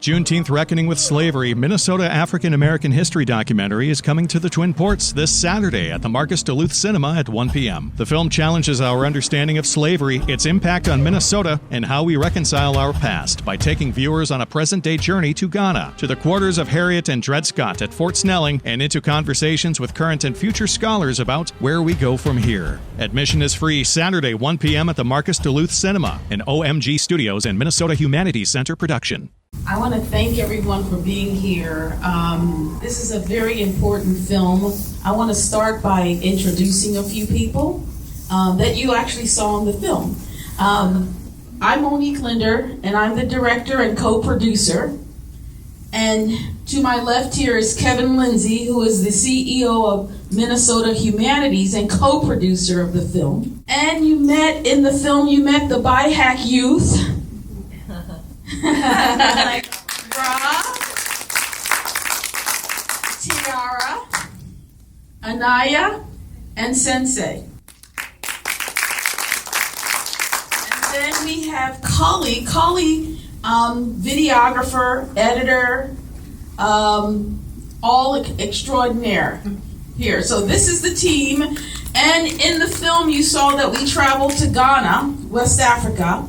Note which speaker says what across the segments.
Speaker 1: Juneteenth Reckoning with Slavery, Minnesota African American History documentary is coming to the Twin Ports this Saturday at the Marcus Duluth Cinema at 1 p.m. The film challenges our understanding of slavery, its impact on Minnesota, and how we reconcile our past by taking viewers on a present-day journey to Ghana, to the quarters of Harriet and Dred Scott at Fort Snelling, and into conversations with current and future scholars about where we go from here. Admission is free Saturday, 1 p.m. at the Marcus Duluth Cinema, an OMG Studios and Minnesota Humanities Center production.
Speaker 2: I want to thank everyone for being here. This is a very important film. I want to start by introducing a few people that you actually saw in the film. I'm Monique Linder, and I'm the director and co-producer. And to my left here is Kevin Lindsey, who is the CEO of Minnesota Humanities and co-producer of the film. And you met the BYHAC youth. Like Ra, Tiara, Anaya, and Sensei. And then we have Cully, videographer, editor, all extraordinaire here. So this is the team. And in the film you saw that we traveled to Ghana, West Africa,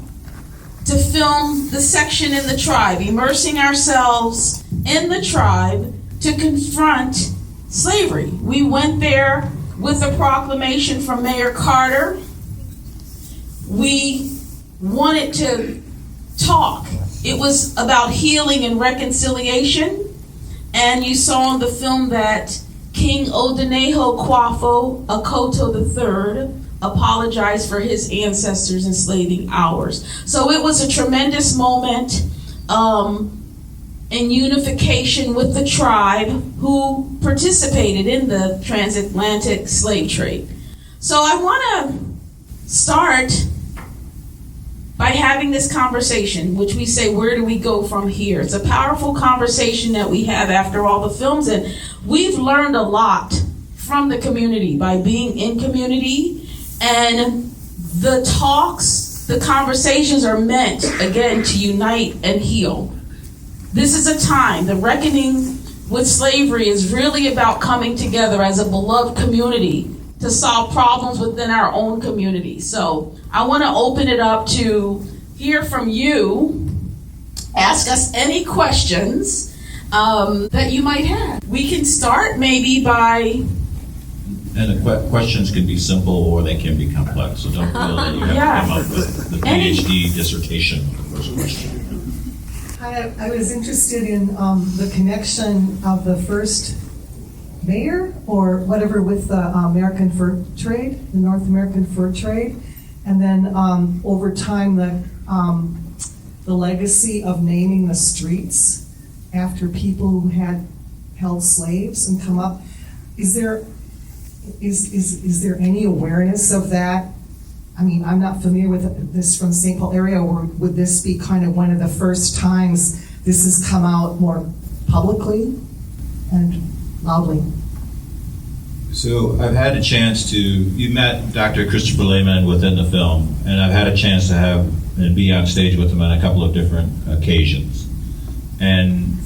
Speaker 2: to film the section in the tribe, immersing ourselves in the tribe to confront slavery. We went there with a proclamation from Mayor Carter. We wanted to talk. It was about healing and reconciliation. And you saw in the film that King Odeneho Kwafo, Akoto III, apologized for his ancestors enslaving ours. So it was a tremendous moment in unification with the tribe who participated in the transatlantic slave trade. So I want to start by having this conversation, which we say, where do we go from here? It's a powerful conversation that we have after all the films, and we've learned a lot from the community by being in community. And the talks, the conversations are meant, again, to unite and heal. This is a time, the reckoning with slavery is really about coming together as a beloved community to solve problems within our own community. So I want to open it up to hear from you. Ask us any questions that you might have. We can start maybe by...
Speaker 3: And the questions can be simple or they can be complex, so don't feel that you have to come up with the PhD dissertation with the first question.
Speaker 4: I was interested in the connection of the first mayor or whatever with the American fur trade, the North American fur trade, and then over time the legacy of naming the streets after people who had held slaves and come up. Is there any awareness of that? I mean, I'm not familiar with this from the St. Paul area, or would this be kind of one of the first times this has come out more publicly and loudly?
Speaker 3: So I've had a chance to, you met Dr. Christopher Lehman within the film, and I've had a chance to have and be on stage with him on a couple of different occasions. And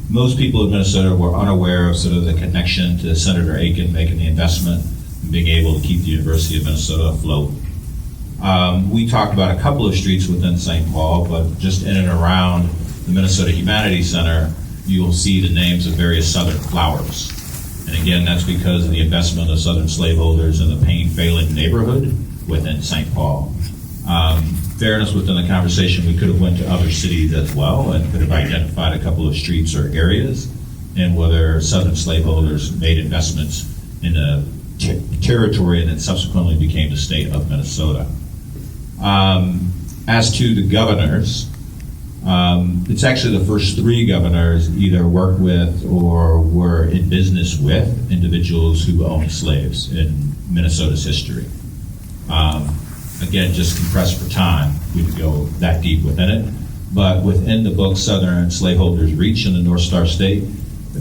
Speaker 3: most people in Minnesota were unaware of sort of the connection to Senator Aiken making the investment and being able to keep the University of Minnesota afloat. We talked about a couple of streets within St. Paul, but just in and around the Minnesota Humanities Center, you will see the names of various Southern flowers. And again, that's because of the investment of Southern slaveholders in the Payne-Phelan neighborhood within St. Paul. Fairness within the conversation, we could have went to other cities as well and could have identified a couple of streets or areas and whether Southern slaveholders made investments in the territory and then subsequently became the state of Minnesota. As to the governors, it's actually the first three governors either worked with or were in business with individuals who owned slaves in Minnesota's history. Again, just compressed for time, we could go that deep within it. But within the book, Southern Slaveholders' Reach in the North Star State,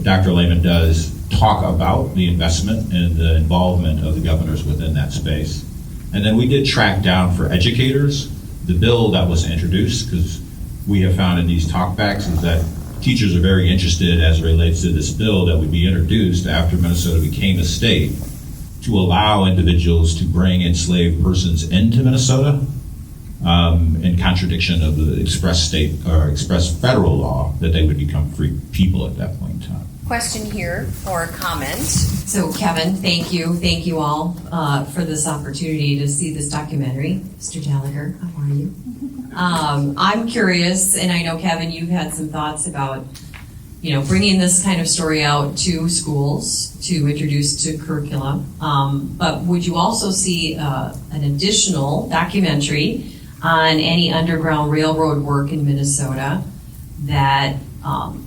Speaker 3: Dr. Lehman does talk about the investment and the involvement of the governors within that space. And then we did track down for educators the bill that was introduced, because we have found in these talkbacks is that teachers are very interested as it relates to this bill that would be introduced after Minnesota became a state to allow individuals to bring enslaved persons into Minnesota in contradiction of the express state or express federal law that they would become free people at that point in time.
Speaker 5: Question here or comment. So Kevin, thank you all for this opportunity to see this documentary. Mr. Gallagher, how are you? I'm curious, and I know Kevin, you've had some thoughts about, bringing this kind of story out to schools to introduce to curriculum. But would you also see an additional documentary on any Underground Railroad work in Minnesota that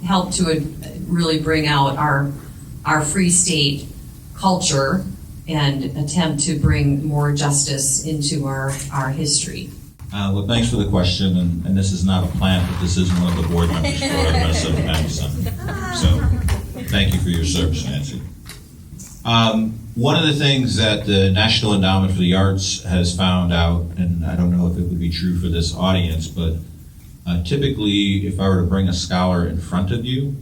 Speaker 5: helped to really bring out our Free State culture and attempt to bring more justice into our history?
Speaker 3: Well, thanks for the question, and this is not a plant, but this is one of the board members for Minnesota Humanities Center. So thank you for your service, Nancy. One of the things that the National Endowment for the Arts has found out, and I don't know if it would be true for this audience, but typically if I were to bring a scholar in front of you,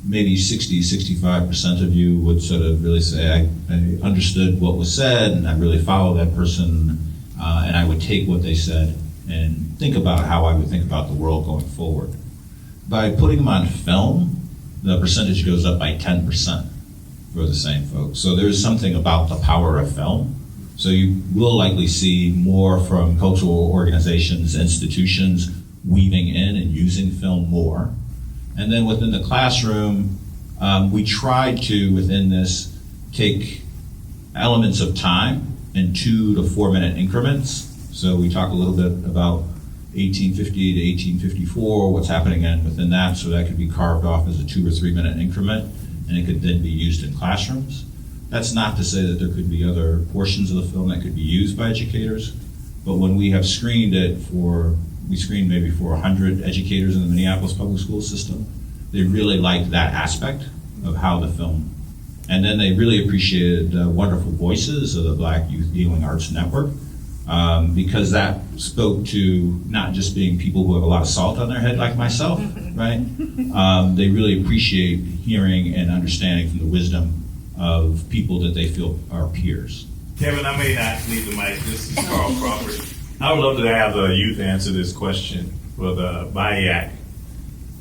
Speaker 3: maybe 65% of you would sort of really say, I understood what was said, and I really follow that person, and I would take what they said and think about how I would think about the world going forward. By putting them on film, the percentage goes up by 10% for the same folks. So there's something about the power of film. So you will likely see more from cultural organizations, institutions weaving in and using film more. And then within the classroom, we tried to, within this, take elements of time in 2 to 4 minute increments. So we talk a little bit about 1850 to 1854, what's happening within that, so that could be carved off as a 2 or 3 minute increment, and it could then be used in classrooms. That's not to say that there could be other portions of the film that could be used by educators, but when we have screened it we screened maybe for 100 educators in the Minneapolis public school system, they really liked that aspect of how the film, and then they really appreciated the wonderful voices of the Black Youth Healing Arts Network, because that spoke to not just being people who have a lot of salt on their head like myself, right? They really appreciate hearing and understanding from the wisdom of people that they feel are peers.
Speaker 6: Kevin, I may not need the mic. This is Carl Crawford. I would love to have the youth answer this question for the BYHAC.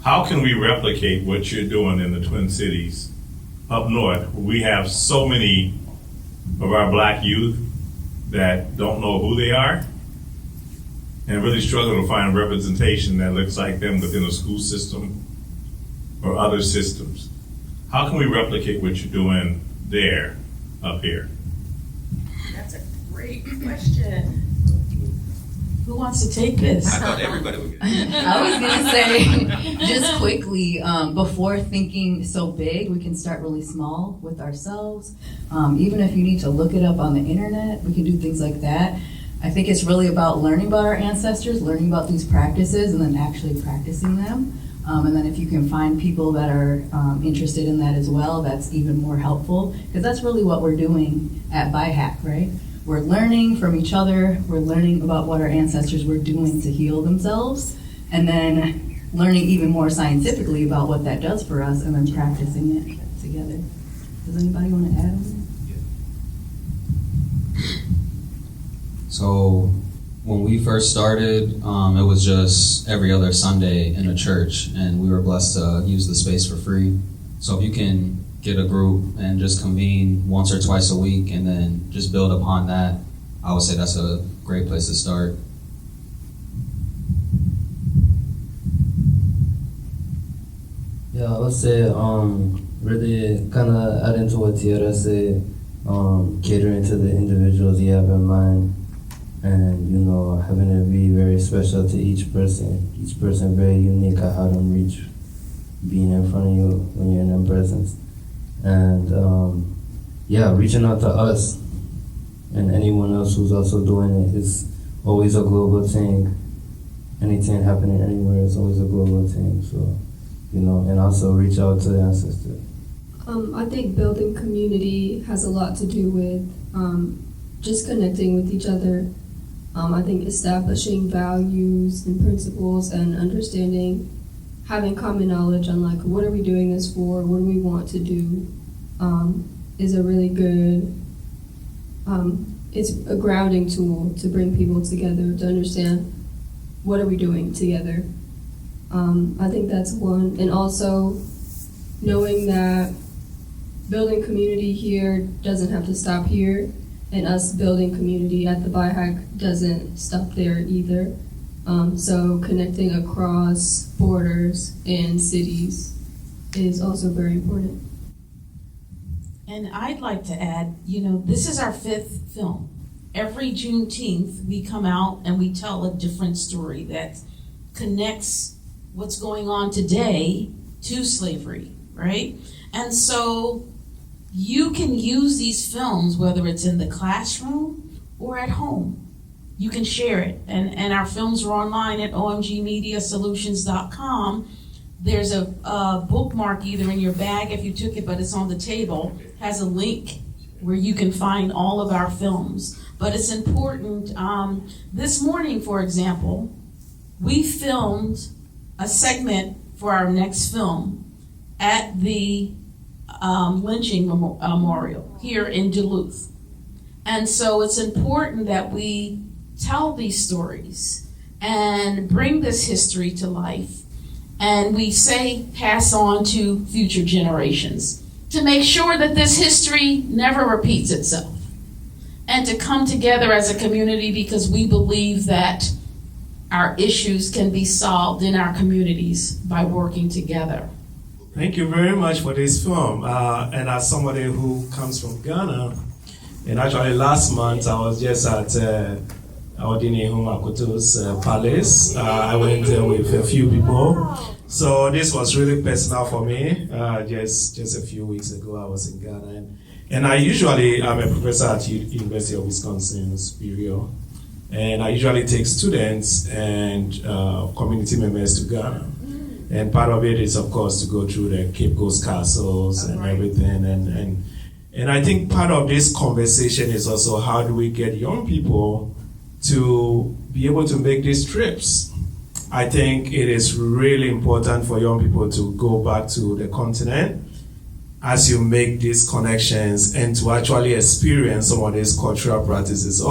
Speaker 6: How can we replicate what you're doing in the Twin Cities up north? We have so many of our Black youth that don't know who they are and really struggle to find representation that looks like them within a school system or other systems. How can we replicate what you're doing there, up here?
Speaker 2: That's a great question. Who wants to take this?
Speaker 3: I thought everybody would get it.
Speaker 7: I was going to say, just quickly, before thinking so big, we can start really small with ourselves. Even if you need to look it up on the internet, we can do things like that. I think it's really about learning about our ancestors, learning about these practices, and then actually practicing them. And then if you can find people that are interested in that as well, that's even more helpful, because that's really what we're doing at BYHAC, right? We're learning from each other, we're learning about what our ancestors were doing to heal themselves, and then learning even more scientifically about what that does for us, and then practicing it together. Does anybody want to add on that?
Speaker 8: So when we first started, it was just every other Sunday in a church, and we were blessed to use the space for free. So if you can get a group and just convene once or twice a week and then just build upon that, I would say that's a great place to start.
Speaker 9: Yeah, I would say really kind of adding to what Tiara said, catering to the individuals you have in mind, and having it be very special to each person very unique at how to reach being in front of you when you're in their presence. And reaching out to us and anyone else who's also doing it is always a global thing. Anything happening anywhere is always a global thing. So, and also reach out to the ancestors.
Speaker 10: I think building community has a lot to do with just connecting with each other I think establishing values and principles and understanding, having common knowledge on like what are we doing this for, what do we want to do, is a really good, it's a grounding tool to bring people together to understand what are we doing together. I think that's one, and also knowing that building community here doesn't have to stop here, and us building community at the BYHAC doesn't stop there either. So connecting across borders and cities is also very important.
Speaker 2: And I'd like to add, this is our 5th film. Every Juneteenth, we come out and we tell a different story that connects what's going on today to slavery, right? And so you can use these films, whether it's in the classroom or at home. You can share it. And our films are online at omgmediasolutions.com. There's a bookmark either in your bag if you took it, but it's on the table, has a link where you can find all of our films. But it's important. This morning, for example, we filmed a segment for our next film at the lynching memorial here in Duluth. And so it's important that we tell these stories and bring this history to life. And we say pass on to future generations to make sure that this history never repeats itself. And to come together as a community because we believe that our issues can be solved in our communities by working together.
Speaker 11: Thank you very much for this film. And as somebody who comes from Ghana, and actually last month I was just at Odeneho Akoto's palace. I went there with a few people. So this was really personal for me. Just a few weeks ago I was in Ghana. And I usually, I'm a professor at University of Wisconsin Superior. And I usually take students and community members to Ghana. And part of it is, of course, to go through the Cape Coast castles and everything. And I think part of this conversation is also how do we get young people to be able to make these trips. I think it is really important for young people to go back to the continent as you make these connections and to actually experience some of these cultural practices.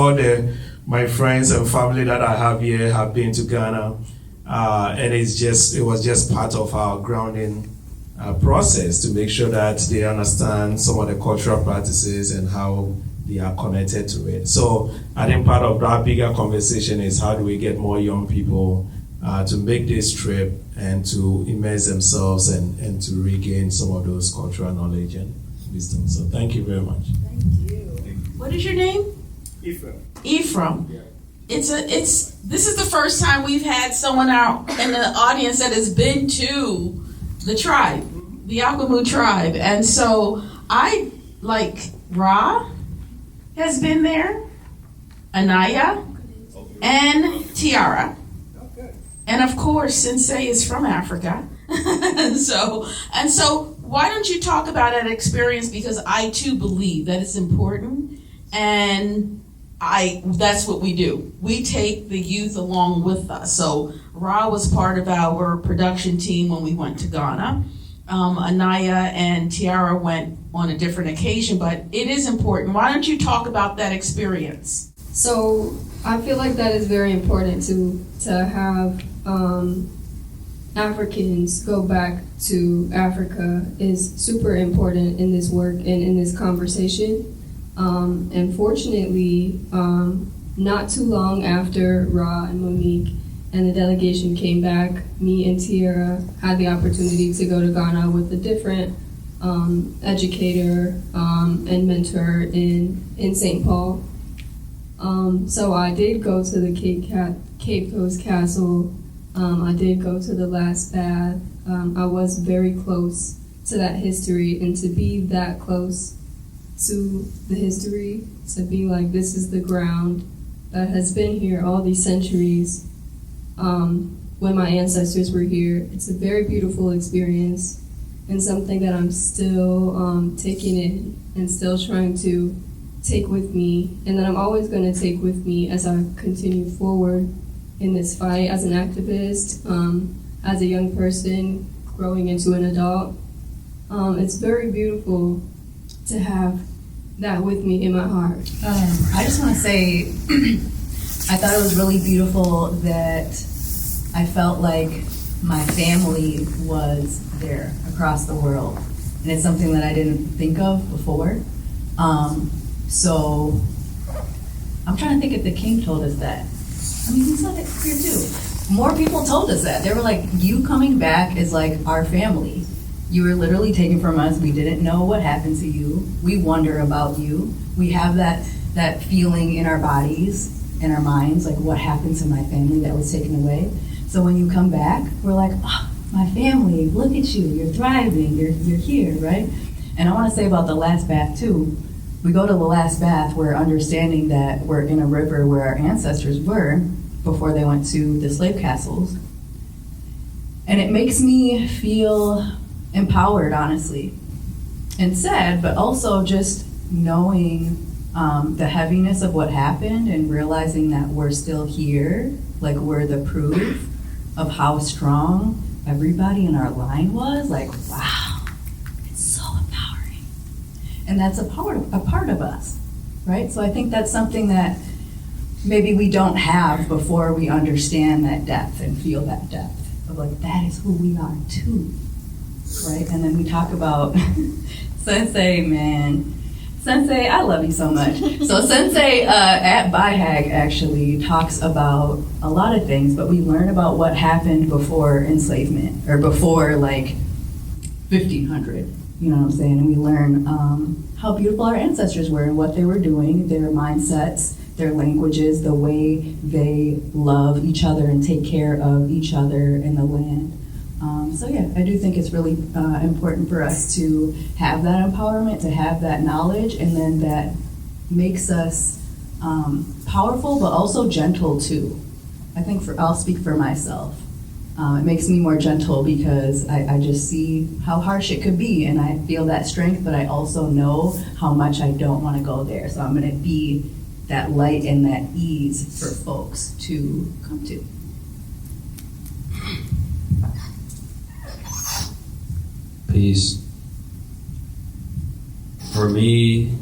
Speaker 11: My friends and family that I have here have been to Ghana. And it was just part of our grounding process to make sure that they understand some of the cultural practices and how they are connected to it. So I think part of that bigger conversation is how do we get more young people to make this trip and to immerse themselves and to regain some of those cultural knowledge and wisdom. So thank you very much.
Speaker 2: Thank you. What is your name? Ephraim.
Speaker 11: Yeah.
Speaker 2: This is the first time we've had someone out in the audience that has been to the tribe, the Akwamu tribe. And so Ra has been there, Anaya, and Tiara. And of course, Sensei is from Africa. and so why don't you talk about that experience? Because I too believe that it's important. And that's what we do. We take the youth along with us. So Ra was part of our production team when we went to Ghana. Anaya and Tiara went on a different occasion, but it is important. Why don't you talk about that experience?
Speaker 10: So I feel like that is very important to have Africans go back to Africa is super important in this work and in this conversation. And fortunately, not too long after Ra and Monique and the delegation came back, me and Tiara had the opportunity to go to Ghana with a different educator and mentor in St. Paul. So I did go to the Cape Coast Castle. I did go to the Last Bath. I was very close to that history, and to be that close to the history, to be like, this is the ground that has been here all these centuries when my ancestors were here. It's a very beautiful experience and something that I'm still taking in and still trying to take with me, and that I'm always going to take with me as I continue forward in this fight as an activist, as a young person growing into an adult. It's very beautiful to have that with me in my heart.
Speaker 7: I just want to say, I thought it was really beautiful that I felt like my family was there across the world. And it's something that I didn't think of before. So I'm trying to think if the king told us that. I mean, he said it here too. More people told us that. They were like, you coming back is like our family. You were literally taken from us. We didn't know what happened to you. We wonder about you. We have that feeling in our bodies, in our minds, like what happened to my family that was taken away. So when you come back, we're like, oh, my family, look at you. You're thriving. You're here, right? And I want to say about the last bath too. We go to the last bath, we're understanding that we're in a river where our ancestors were before they went to the slave castles. And it makes me feel empowered, honestly, and sad, but also just knowing the heaviness of what happened and realizing that we're still here, like we're the proof of how strong everybody in our line was. Like, wow, it's so empowering. And that's a part of us, right? So I think that's something that maybe we don't have before we understand that depth and feel that depth of like, that is who we are too. Right, and then we talk about Sensei, man. Sensei, I love you so much. So Sensei at BYHAC actually talks about a lot of things, but we learn about what happened before enslavement, or before like 1500, you know what I'm saying? And we learn how beautiful our ancestors were and what they were doing, their mindsets, their languages, the way they love each other and take care of each other and the land. So yeah, I do think it's really important for us to have that empowerment, to have that knowledge, and then that makes us powerful, but also gentle too. I think I'll speak for myself. It makes me more gentle because I just see how harsh it could be, and I feel that strength, but I also know how much I don't want to go there. So I'm going to be that light and that ease for folks to come to.
Speaker 8: Peace. For me,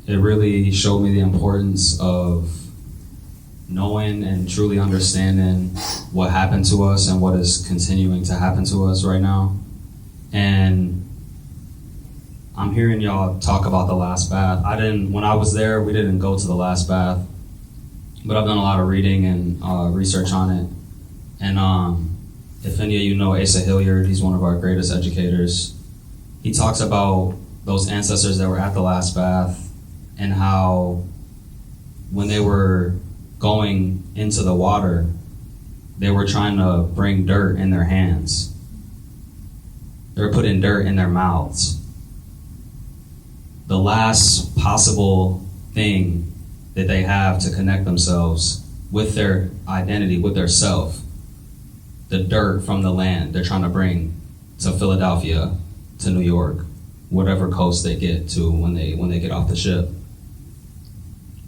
Speaker 8: it really showed me the importance of knowing and truly understanding what happened to us and what is continuing to happen to us right now. And I'm hearing y'all talk about the last bath. When I was there, we didn't go to the last bath, but I've done a lot of reading and research on it. And if any of you know Asa Hilliard, he's one of our greatest educators. He talks about those ancestors that were at the last bath and how when they were going into the water, they were trying to bring dirt in their hands. They were putting dirt in their mouths. The last possible thing that they have to connect themselves with their identity, with their self, the dirt from the land they're trying to bring to Philadelphia, to New York, whatever coast they get to when they get off the ship.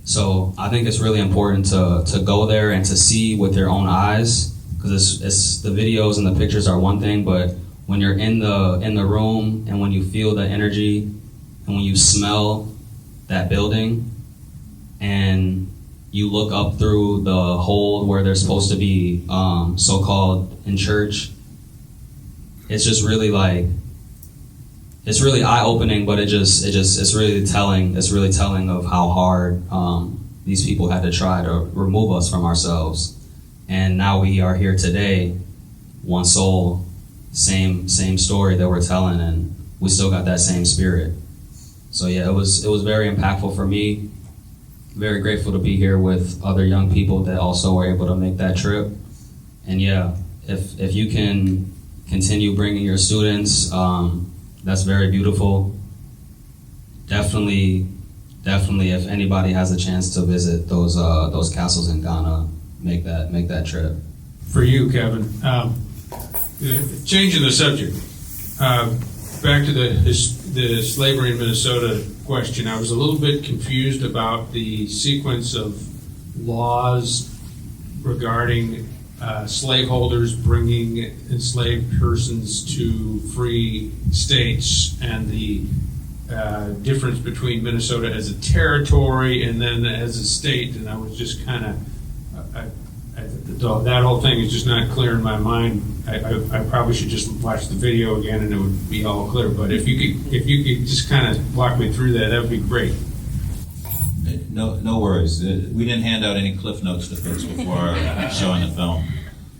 Speaker 8: So I think it's really important to go there and to see with your own eyes, because it's the videos and the pictures are one thing, but when you're in the room and when you feel the energy and when you smell that building and you look up through the hole where they're supposed to be so-called in church, it's just really like, it's really eye-opening, but it's really telling of how hard these people had to try to remove us from ourselves. And now we are here today, one soul, same story that we're telling, and we still got that same spirit. So yeah, it was very impactful for me. Very grateful to be here with other young people that also were able to make that trip. And yeah, if you can continue bringing your students, that's very beautiful. Definitely, if anybody has a chance to visit those castles in Ghana, make that trip.
Speaker 12: For you, Kevin, changing the subject, back to the slavery in Minnesota question. I was a little bit confused about the sequence of laws regarding slaveholders bringing enslaved persons to free states and the difference between Minnesota as a territory and then as a state. And I was just kind of, that whole thing is just not clear in my mind. I probably should just watch the video again and it would be all clear. But if you could just kind of walk me through that, that would be great.
Speaker 3: No worries. We didn't hand out any cliff notes to folks before showing the film.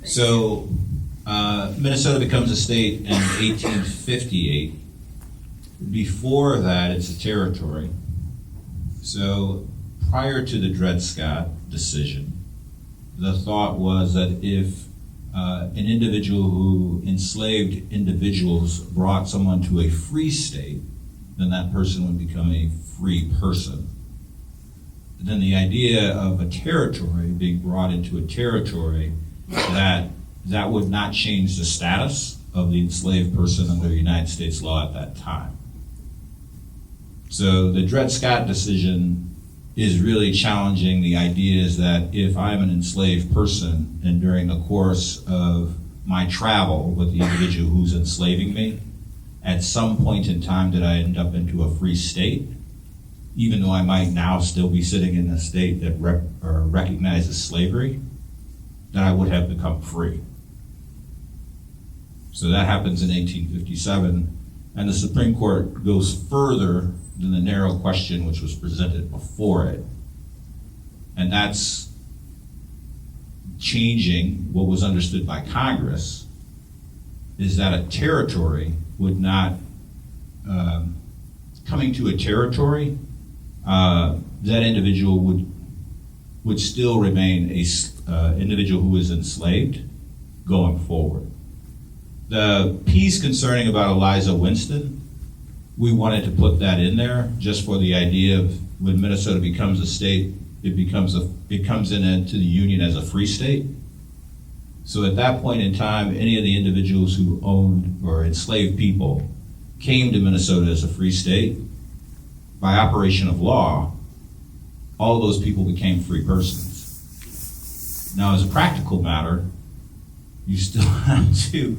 Speaker 3: So Minnesota becomes a state in 1858. Before that, it's a territory. So prior to the Dred Scott decision, the thought was that if an individual who enslaved individuals brought someone to a free state, then that person would become a free person. Then the idea of a territory being brought into a territory that would not change the status of the enslaved person under United States law at that time. So the Dred Scott decision is really challenging the ideas that if I'm an enslaved person and during the course of my travel with the individual who's enslaving me, at some point in time did I end up into a free state, even though I might now still be sitting in a state that recognizes slavery, then I would have become free. So that happens in 1857, and the Supreme Court goes further than the narrow question which was presented before it. And that's changing what was understood by Congress, is that a territory would not, coming to a territory, that individual would still remain a individual who is enslaved going forward. The piece concerning about Eliza Winston, we wanted to put that in there just for the idea of when Minnesota becomes a state, it comes into the Union as a free state. So at that point in time, any of the individuals who owned or enslaved people came to Minnesota as a free state. By operation of law, all those people became free persons. Now, as a practical matter, you still have to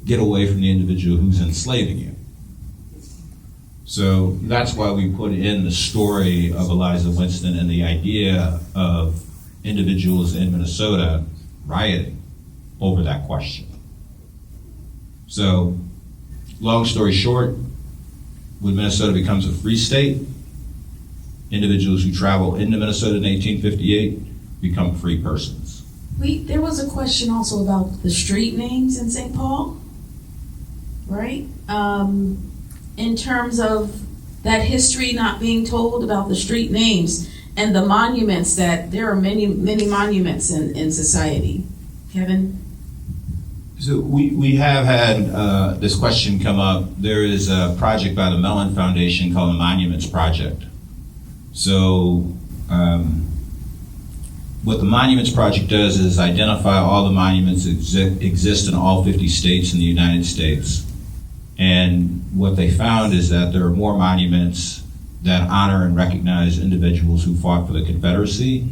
Speaker 3: get away from the individual who's enslaving you. So that's why we put in the story of Eliza Winston and the idea of individuals in Minnesota rioting over that question. So, long story short, when Minnesota becomes a free state, individuals who travel into Minnesota in 1858 become free persons.
Speaker 2: There was a question also about the street names in St. Paul, right? In terms of that history not being told about the street names and the monuments, that there are many, many monuments in society. Kevin?
Speaker 3: So we have had this question come up. There is a project by the Mellon Foundation called the Monuments Project. So what the Monuments Project does is identify all the monuments that exist in all 50 states in the United States. And what they found is that there are more monuments that honor and recognize individuals who fought for the Confederacy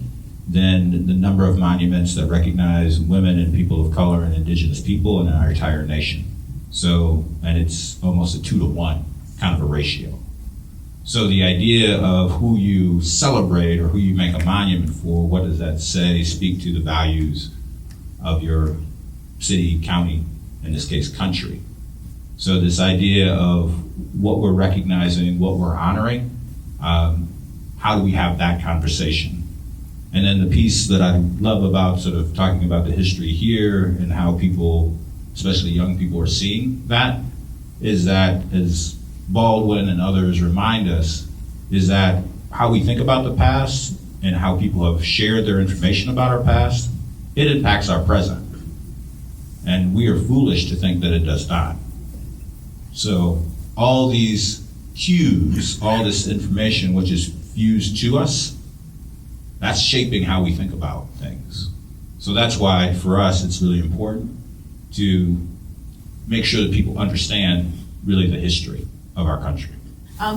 Speaker 3: than the number of monuments that recognize women and people of color and indigenous people in our entire nation. So, and it's almost a 2-to-1 kind of a ratio. So the idea of who you celebrate or who you make a monument for, what does that say, speak to the values of your city, county, in this case, country. So this idea of what we're recognizing, what we're honoring, how do we have that conversation? And then the piece that I love about sort of talking about the history here and how people, especially young people, are seeing that, is that, as Baldwin and others remind us, is that how we think about the past and how people have shared their information about our past, it impacts our present. And we are foolish to think that it does not. So all these cues, all this information which is fused to us, that's shaping how we think about things. So that's why for us it's really important to make sure that people understand really the history of our country.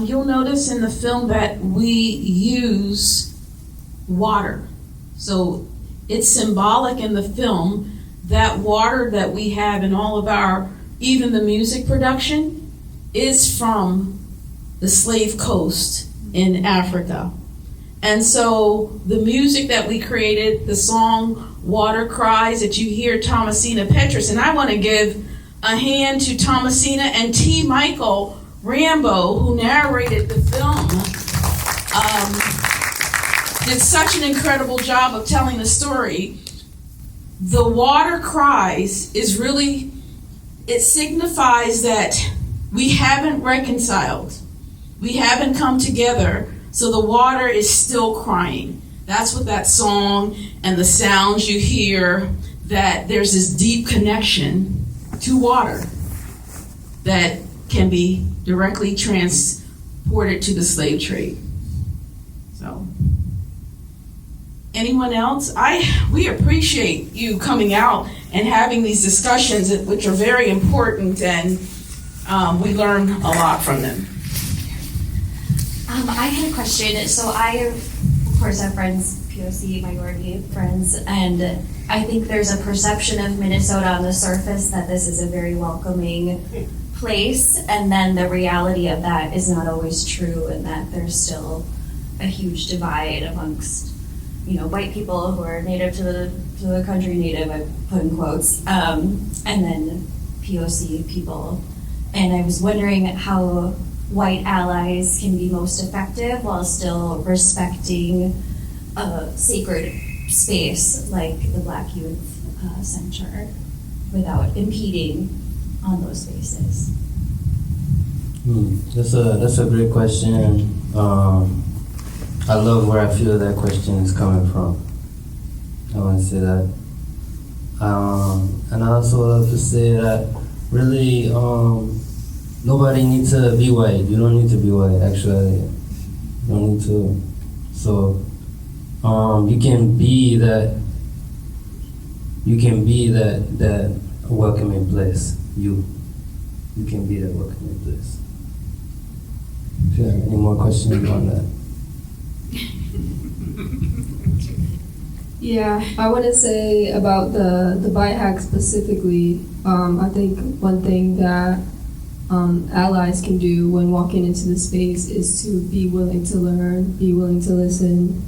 Speaker 2: You'll notice in the film that we use water. So it's symbolic in the film that water that we have in all of our, even the music production, is from the slave coast in Africa. And so the music that we created, the song Water Cries that you hear Thomasina Petrus, and I want to give a hand to Thomasina and Mychael Rambo, who narrated the film. Did such an incredible job of telling the story. The Water Cries is really, it signifies that we haven't reconciled. We haven't come together, so the water is still crying. That's what that song and the sounds you hear, that there's this deep connection to water that can be directly transported to the slave trade. So, anyone else? We appreciate you coming out and having these discussions, which are very important, and we learn a lot from them.
Speaker 13: I had a question. So I, of course, have friends, POC, minority friends, and I think there's a perception of Minnesota on the surface that this is a very welcoming place, and then the reality of that is not always true, and that there's still a huge divide amongst, white people who are native to the country, native, I put in quotes, and then POC people. And I was wondering how white allies can be most effective while still respecting a sacred space like the Black Youth Center without impeding on those spaces.
Speaker 9: That's a great question. I love where I feel that question is coming from. I want to say that. And I also love to say that really nobody needs to be white. You don't need to be white, actually. You don't need to. So you can be that welcoming place. You can be that welcoming place. If you have any more questions on that.
Speaker 10: Yeah, I want to say about the BYHAC specifically. I think one thing that allies can do when walking into the space is to be willing to learn, be willing to listen,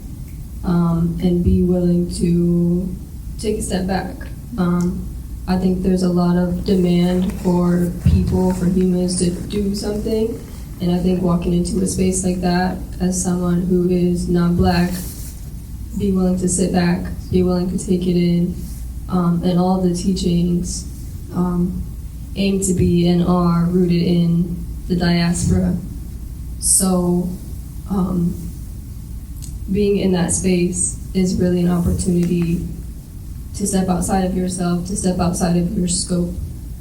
Speaker 10: and be willing to take a step back. I think there's a lot of demand for people, for humans to do something, and I think walking into a space like that as someone who is non-Black, be willing to sit back, be willing to take it in, and all the teachings aim to be and are rooted in the diaspora. So being in that space is really an opportunity to step outside of yourself, to step outside of your scope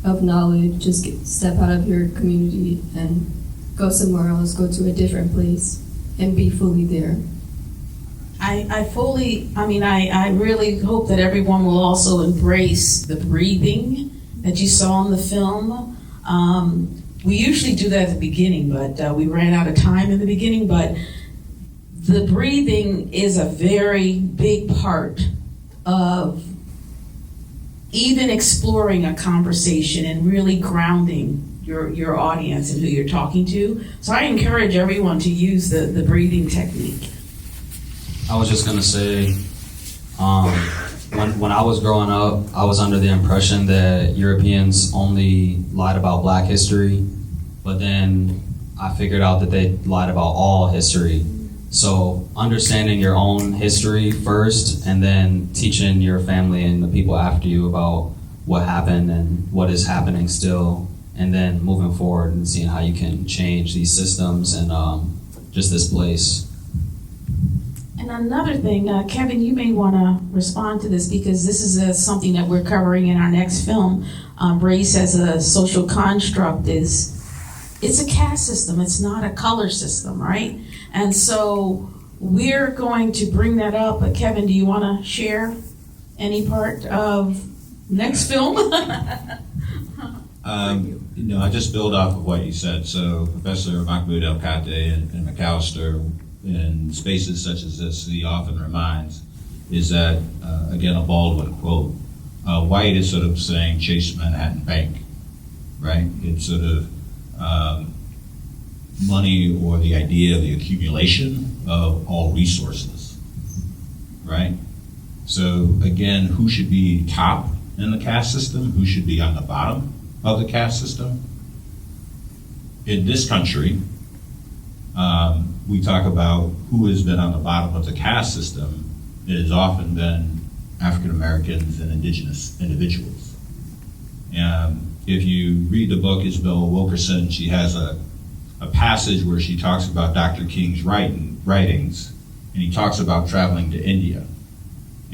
Speaker 10: of knowledge, step out of your community and go somewhere else, go to a different place and be fully there.
Speaker 2: I really hope that everyone will also embrace the breathing that you saw in the film. We usually do that at the beginning, but we ran out of time in the beginning, but the breathing is a very big part of even exploring a conversation and really grounding your audience and who you're talking to. So I encourage everyone to use the breathing technique.
Speaker 8: I was just gonna say, when I was growing up, I was under the impression that Europeans only lied about Black history, but then I figured out that they lied about all history. So understanding your own history first, and then teaching your family and the people after you about what happened and what is happening still, and then moving forward and seeing how you can change these systems and just this place.
Speaker 2: And another thing, Kevin, you may want to respond to this because this is something that we're covering in our next film. Race as a social construct it's a caste system. It's not a color system, right? And so we're going to bring that up. But Kevin, do you want to share any part of next film?
Speaker 3: I just build off of what you said. So Professor Mahmoud El-Kate and McAllister, in spaces such as this, he often reminds, is that, again, a Baldwin quote, White is sort of saying Chase Manhattan Bank, right? It's sort of money or the idea of the accumulation of all resources, right? So again, who should be top in the caste system? Who should be on the bottom of the caste system? In this country, we talk about who has been on the bottom of the caste system. It has often been African Americans and indigenous individuals. If you read the book Isabel Wilkerson, she has a passage where she talks about Dr. King's writings, and he talks about traveling to India.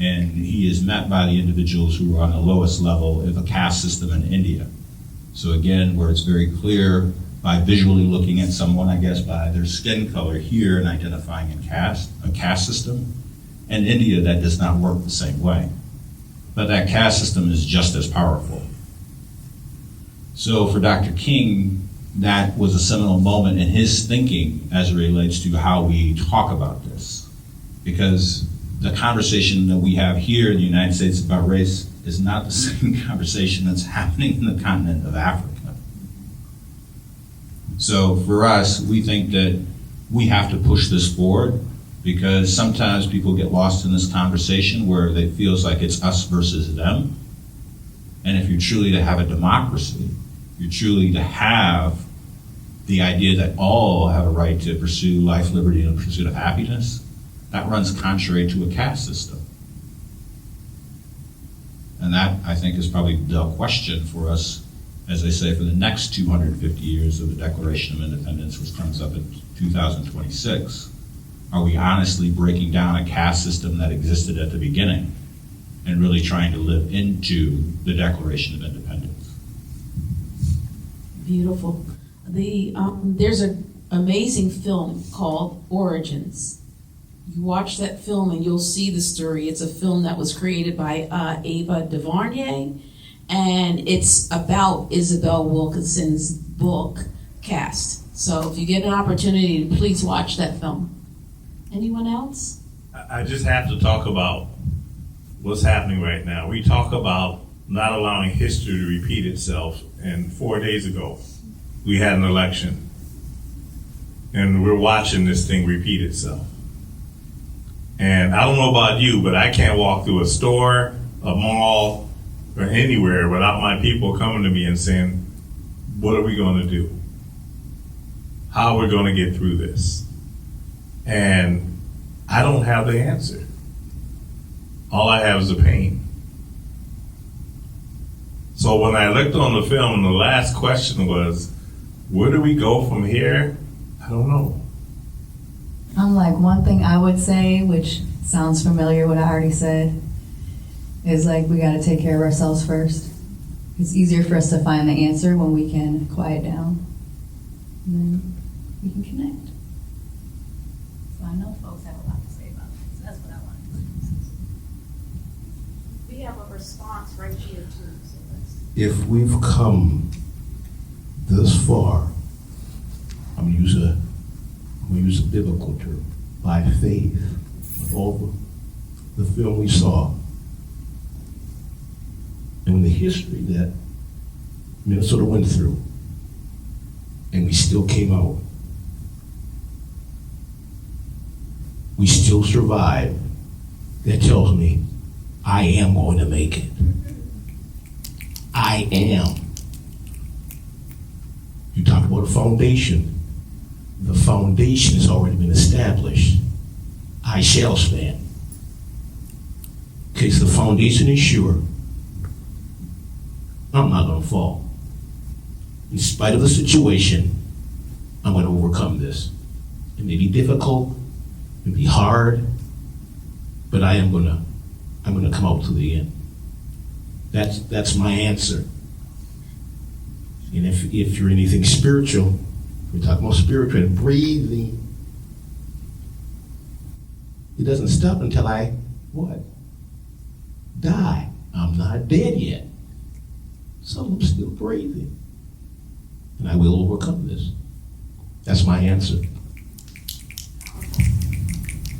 Speaker 3: And he is met by the individuals who are on the lowest level of a caste system in India. So again, where it's very clear by visually looking at someone, I guess, by their skin color here and identifying a caste system. In India, that does not work the same way. But that caste system is just as powerful. So for Dr. King, that was a seminal moment in his thinking as it relates to how we talk about this. Because the conversation that we have here in the United States about race is not the same conversation that's happening in the continent of Africa. So for us, we think that we have to push this forward, because sometimes people get lost in this conversation where it feels like it's us versus them. And if you're truly to have a democracy, you're truly to have the idea that all have a right to pursue life, liberty, and the pursuit of happiness, that runs contrary to a caste system. And that, I think, is probably the question for us, as I say, for the next 250 years of the Declaration of Independence, which comes up in 2026. Are we honestly breaking down a caste system that existed at the beginning and really trying to live into the Declaration of Independence?
Speaker 2: Beautiful. There's an amazing film called Origins. You watch that film and you'll see the story. It's a film that was created by Ava DuVernay, and it's about Isabel Wilkerson's book, Caste. So if you get an opportunity, please watch that film. Anyone else?
Speaker 6: I just have to talk about what's happening right now. We talk about not allowing history to repeat itself, and 4 days ago, we had an election, and we're watching this thing repeat itself. And I don't know about you, but I can't walk through a store, a mall, or anywhere without my people coming to me and saying, what are we going to do? How are we going to get through this? And I don't have the answer. All I have is the pain. So when I looked on the film, the last question was, where do we go from here? I don't know.
Speaker 7: I'm like, one thing I would say, which sounds familiar what I already said, is like, we gotta take care of ourselves first. It's easier for us to find the answer when we can quiet down, and then we can connect.
Speaker 13: So I know folks have a lot to say about it, so that's what I wanted to say. We have a response right here too, so let's.
Speaker 14: If we've come this far, I'm gonna use a biblical term, by faith, with all the film we saw, and the history that Minnesota went through, and we still came out. We still survived. That tells me I am going to make it. I am. You talk about a foundation. The foundation has already been established. I shall stand. In case the foundation is sure, I'm not going to fall. In spite of the situation, I'm going to overcome this. It may be difficult, it may be hard, but I'm going to come out to the end. That's my answer. And if you're anything spiritual, we're talking about spiritual and breathing. It doesn't stop until I, what? Die. I'm not dead yet. So I'm still breathing. and I will overcome this. That's my answer.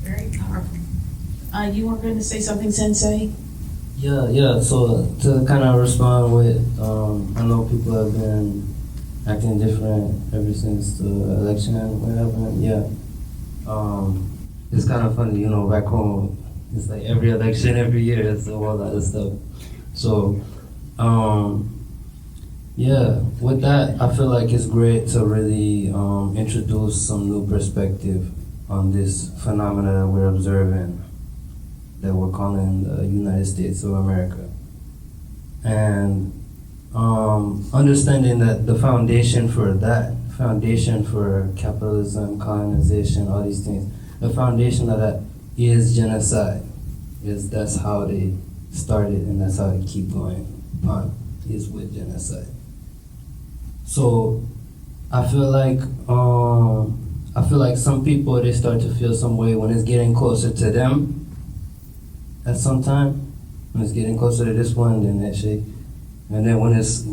Speaker 2: Very powerful. You were going to say something, Sensei?
Speaker 9: Yeah. So to kind of respond with, I know people have been acting different ever since the election what happened. Yeah. It's kind of funny, back home, it's like every election, every year, it's all that stuff. So, yeah, with that, I feel like it's great to really introduce some new perspective on this phenomena that we're observing, that we're calling the United States of America. And understanding that the foundation for capitalism, colonization, all these things, the foundation of that is genocide. That's how they started, and that's how they keep going on, is with genocide. So I feel like some people, they start to feel some way when it's getting closer to them at some time. When it's getting closer to this one, then that shit. And then when it's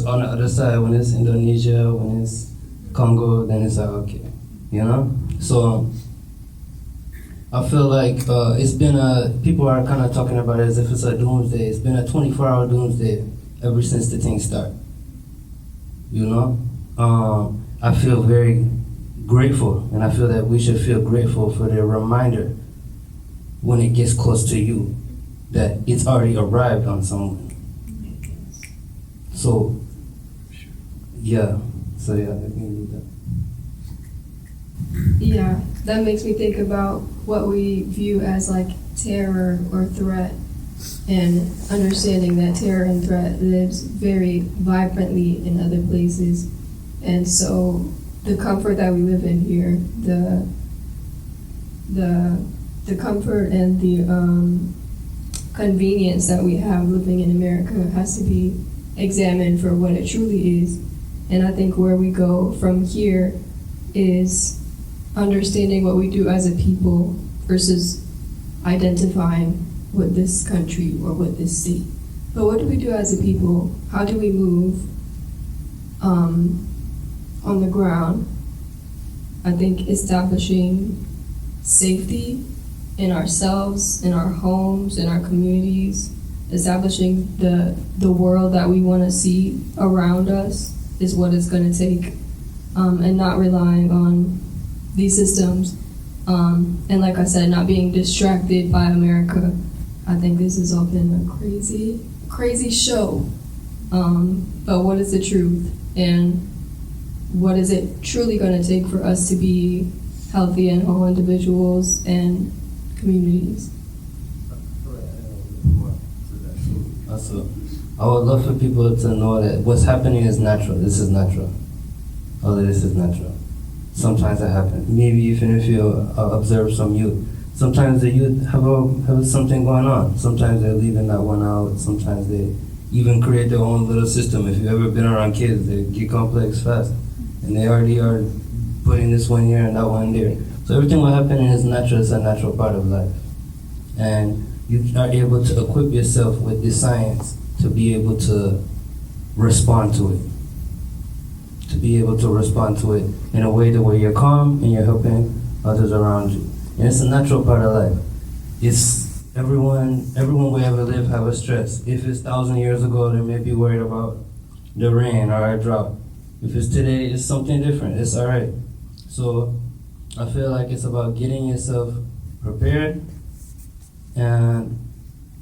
Speaker 9: on the other side, when it's Indonesia, when it's Congo, then it's like, okay, So I feel like it's been people are kind of talking about it as if it's a doomsday. It's been a 24-hour doomsday ever since the thing started. I feel very grateful, and I feel that we should feel grateful for the reminder when it gets close to you that it's already arrived on someone. So, yeah, I can do that.
Speaker 10: Yeah, that makes me think about what we view as like terror or threat, and understanding that terror and threat lives very vibrantly in other places. And so the comfort that we live in here, the comfort and the convenience that we have living in America has to be examined for what it truly is. And I think where we go from here is understanding what we do as a people versus identifying with this country or with this state. But what do we do as a people? How do we move on the ground? I think establishing safety in ourselves, in our homes, in our communities, establishing the world that we want to see around us is what it's going to take, and not relying on these systems, and like I said, not being distracted by America. I think this has all been a crazy show, but what is the truth, and what is it truly going to take for us to be healthy and whole individuals and communities?
Speaker 9: Also, I would love for people to know that what's happening is natural. This is natural. All of this is natural. Sometimes it happens. Maybe even if you observe some youth, sometimes the youth have something going on. Sometimes they're leaving that one out. Sometimes they even create their own little system. If you've ever been around kids, they get complex fast. And they already are putting this one here and that one there. So everything will happen is natural. It's a natural part of life. And you are able to equip yourself with this science to be able to respond to it. To be able to respond to it in a way that where you're calm and you're helping others around you. And it's a natural part of life. It's everyone will ever live have a stress. If it's 1,000 years ago, they may be worried about the rain or a drought. If it's today, it's something different. It's all right. So I feel like it's about getting yourself prepared and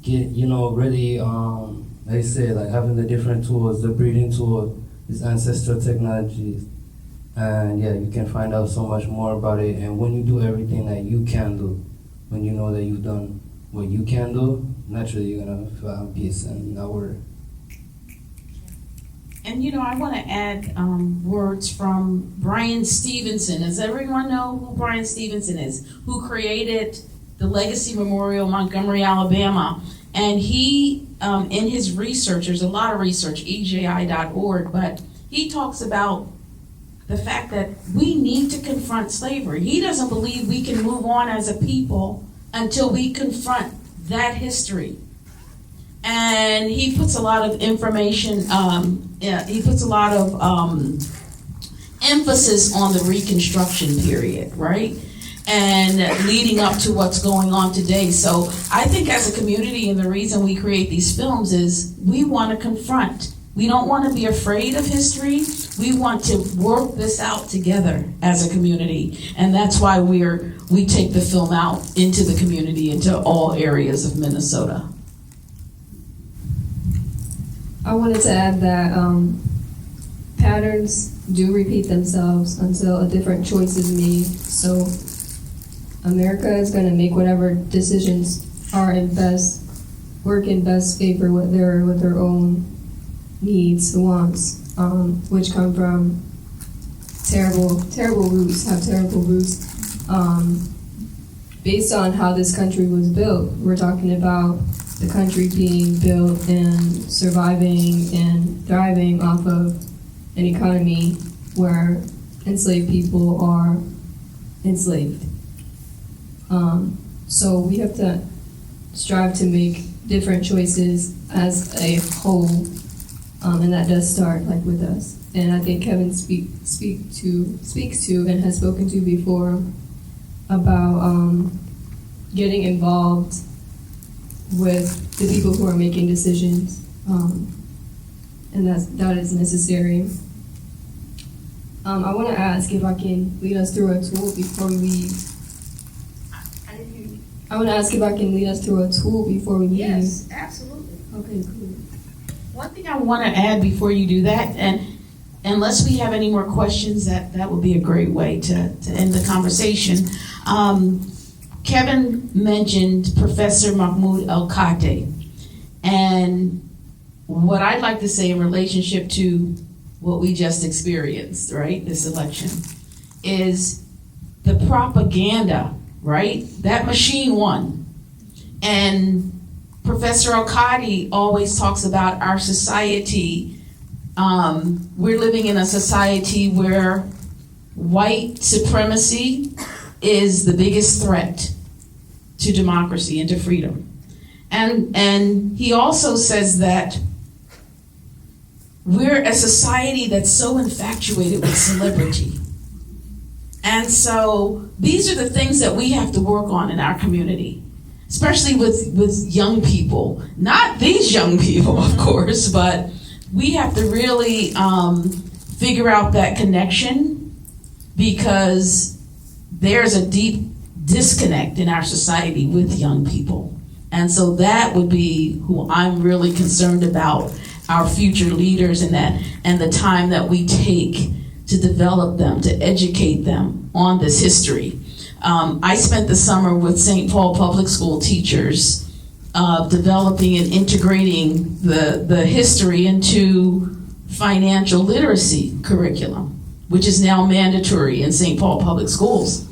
Speaker 9: get, really, like I say, like having the different tools, the breathing tool, these ancestral technologies. And yeah, you can find out so much more about it. And when you do everything that you can do, when you know that you've done what you can do, naturally you're gonna find peace and not worry.
Speaker 2: And I want to add words from Brian Stevenson. Does everyone know who Brian Stevenson is? Who created the Legacy Memorial, Montgomery, Alabama. And he, in his research, there's a lot of research, EJI.org, but he talks about the fact that we need to confront slavery. He doesn't believe we can move on as a people until we confront that history. And he puts a lot of information, he puts a lot of emphasis on the Reconstruction period, right? And leading up to what's going on today. So I think as a community, and the reason we create these films is we want to confront. We don't want to be afraid of history. We want to work this out together as a community. And that's why we take the film out into the community, into all areas of Minnesota.
Speaker 10: I wanted to add that patterns do repeat themselves until a different choice is made. So America is going to make whatever decisions are work in best favor with their own needs, wants, which come from terrible roots, have terrible roots. Based on how this country was built, we're talking about the country being built and surviving and thriving off of an economy where enslaved people are enslaved. So we have to strive to make different choices as a whole, and that does start like with us. And I think Kevin speaks to and has spoken to before about getting involved with the people who are making decisions, and that is necessary. I want to ask if I can lead us through a tool before we leave. I want to ask if I can lead us through a tool before we leave.
Speaker 2: Yes, absolutely.
Speaker 10: Okay, cool.
Speaker 2: One thing I want to add before you do that, and unless we have any more questions, that would be a great way to end the conversation. Kevin mentioned Professor Mahmoud El-Kate, and what I'd like to say in relationship to what we just experienced, right, this election, is the propaganda, right? That machine won. And Professor El-Kate always talks about our society. We're living in a society where white supremacy is the biggest threat to democracy and to freedom. And he also says that we're a society that's so infatuated with celebrity. And so these are the things that we have to work on in our community, especially with young people. Not these young people, of course, but we have to really figure out that connection, because there's a deep disconnect in our society with young people. And so that would be who I'm really concerned about, our future leaders, and the time that we take to develop them, to educate them on this history. I spent the summer with St. Paul Public School teachers developing and integrating the history into financial literacy curriculum, which is now mandatory in St. Paul Public Schools,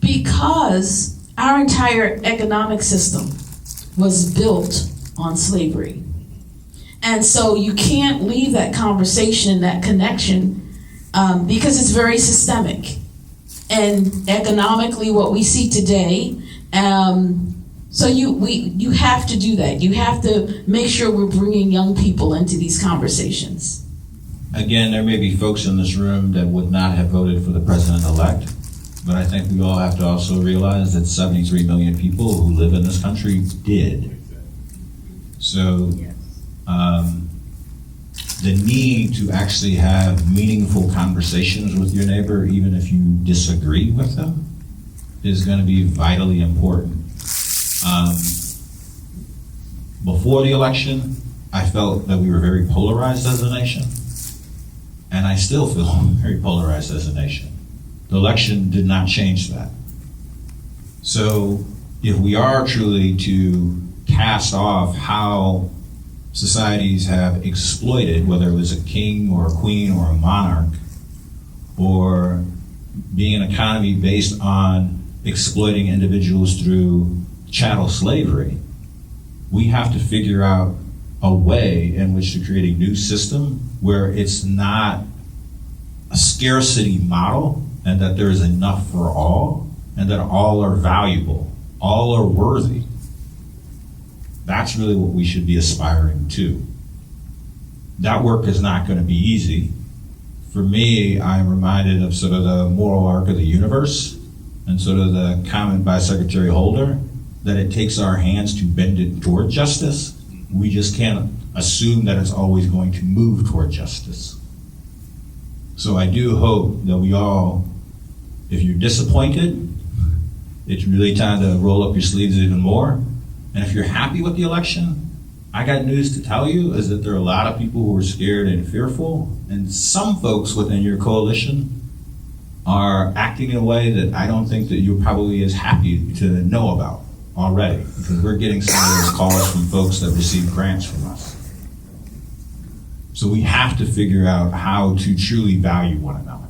Speaker 2: because our entire economic system was built on slavery. And so you can't leave that conversation, that connection, because it's very systemic. And economically, what we see today, so you have to do that. You have to make sure we're bringing young people into these conversations.
Speaker 3: Again, there may be folks in this room that would not have voted for the president-elect, but I think we all have to also realize that 73 million people who live in this country did. So the need to actually have meaningful conversations with your neighbor, even if you disagree with them, is going to be vitally important. Before the election, I felt that we were very polarized as a nation, and I still feel very polarized as a nation. The election did not change that. So if we are truly to cast off how societies have exploited, whether it was a king or a queen or a monarch, or being an economy based on exploiting individuals through chattel slavery, we have to figure out a way in which to create a new system where it's not a scarcity model, and that there is enough for all, and that all are valuable, all are worthy. That's really what we should be aspiring to. That work is not going to be easy for me, I'm reminded of sort of the moral arc of the universe and sort of the comment by Secretary Holder that it takes our hands to bend it toward justice. We just can't assume that it's always going to move toward justice. So I do hope that we all, if you're disappointed, it's really time to roll up your sleeves even more. And if you're happy with the election, I got news to tell you is that there are a lot of people who are scared and fearful, and some folks within your coalition are acting in a way that I don't think that you're probably as happy to know about already, because we're getting some of those calls from folks that receive grants from us. So we have to figure out how to truly value one another.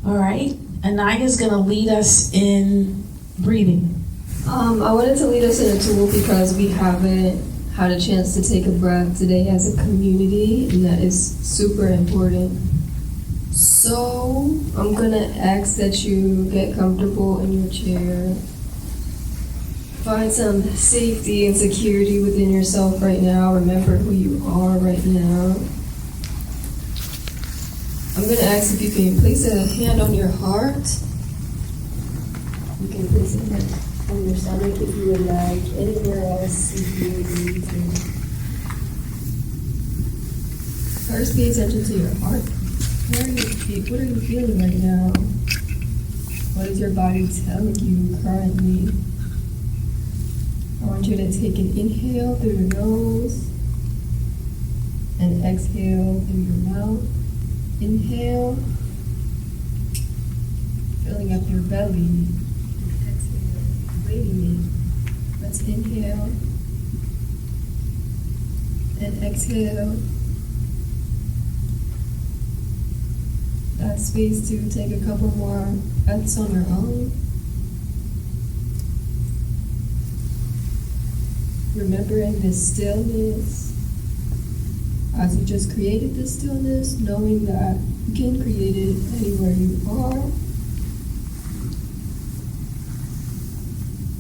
Speaker 2: All right, Aniga's gonna lead us in breathing.
Speaker 10: I wanted to lead us in a tool because we haven't had a chance to take a breath today as a community, and that is super important. So I'm gonna ask that you get comfortable in your chair. Find some safety and security within yourself right now. Remember who you are right now. I'm gonna ask if you can place a hand on your heart. You can place a hand on your stomach if you would like, anywhere else if you would need to. First, pay attention to your heart. What are you feeling right now? What is your body telling you currently? I want you to take an inhale through your nose and exhale through your mouth. Inhale, filling up your belly. Exhale, waiting it. Let's inhale and exhale. Got space to take a couple more breaths on your own. Remembering this stillness. As you just created this stillness, knowing that you can create it anywhere you are.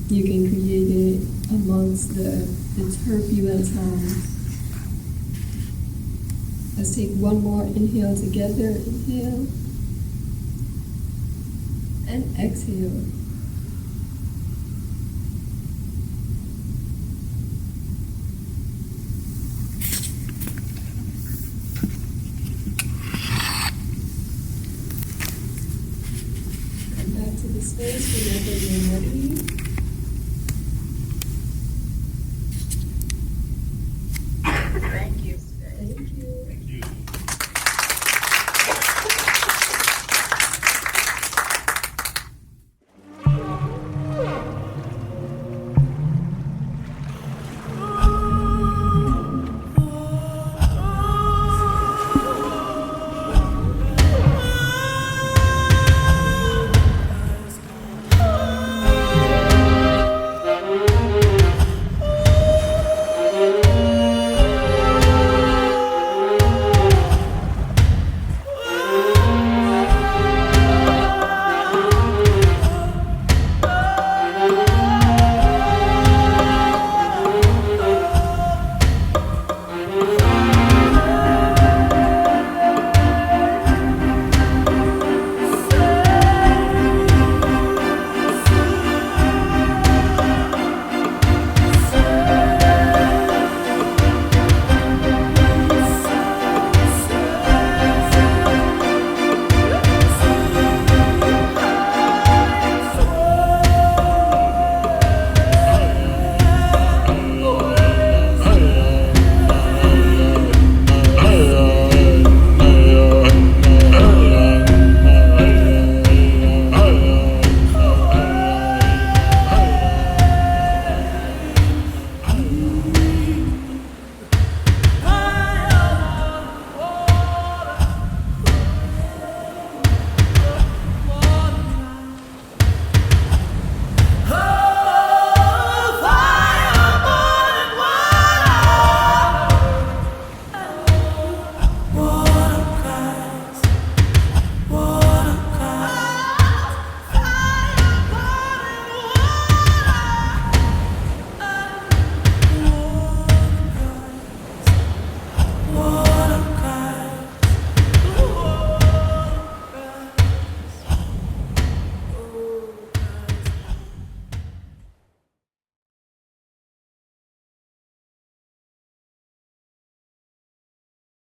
Speaker 10: You can create it amongst the turbulent times. Let's take one more inhale together. Inhale. And exhale. Come back to the space whenever you're ready.